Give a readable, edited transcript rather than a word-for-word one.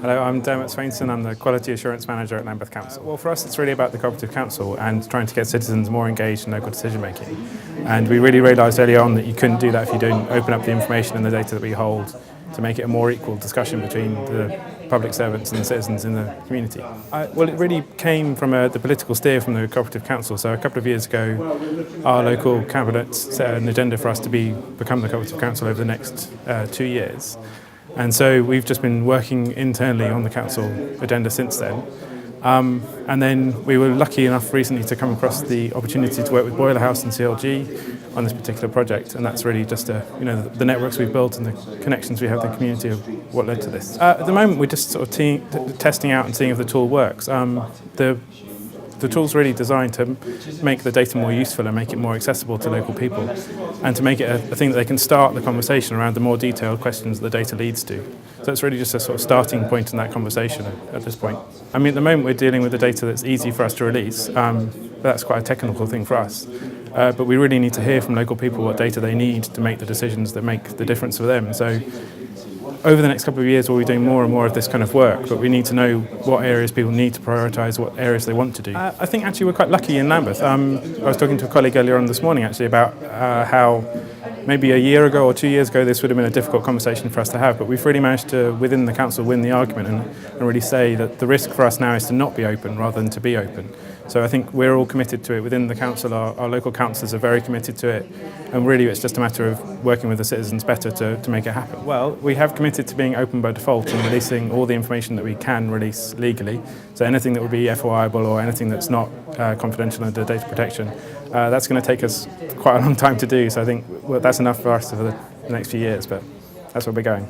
Hello, I'm Diarmid Swainson. I'm the Quality Assurance Manager at Lambeth Council. Well, for us it's really about the cooperative council and trying to get citizens more engaged in local decision making. And we really realised early on that you couldn't do that if you don't open up the information and the data that we hold to make it a more equal discussion between the public servants and the citizens in the community. Well, it really came from the political steer from the cooperative council. So a couple of years ago, our local cabinet set an agenda for us to become the cooperative council over the next 2 years. And so we've just been working internally on the council agenda since then. And then we were lucky enough recently to come across the opportunity to work with Boiler House and CLG on this particular project, and that's really just the networks we've built and the connections we have in the community of what led to this. At the moment we're just sort of testing out and seeing if the tool works. The tool's really designed to make the data more useful and make it more accessible to local people, and to make it a thing that they can start the conversation around the more detailed questions the data leads to. So it's really just a sort of starting point in that conversation at this point. I mean, at the moment we're dealing with the data that's easy for us to release. That's quite a technical thing for us. But we really need to hear from local people what data they need to make the decisions that make the difference for them. So over the next couple of years we'll be doing more and more of this kind of work, but we need to know what areas people need to prioritise, what areas they want to do. I think actually we're quite lucky in Lambeth. I was talking to a colleague earlier on this morning actually about how maybe a year ago or 2 years ago this would have been a difficult conversation for us to have, but we've really managed to, within the council, win the argument and really say that the risk for us now is to not be open rather than to be open. So I think we're all committed to it within the council. Our local councillors are very committed to it, and really it's just a matter of working with the citizens better to make it happen. Well, we have committed to being open by default and releasing all the information that we can release legally. So anything that would be FOIable or anything that's not confidential under data protection, that's going to take us quite a long time to do. So I think that's enough for us for the next few years, but that's where we're going.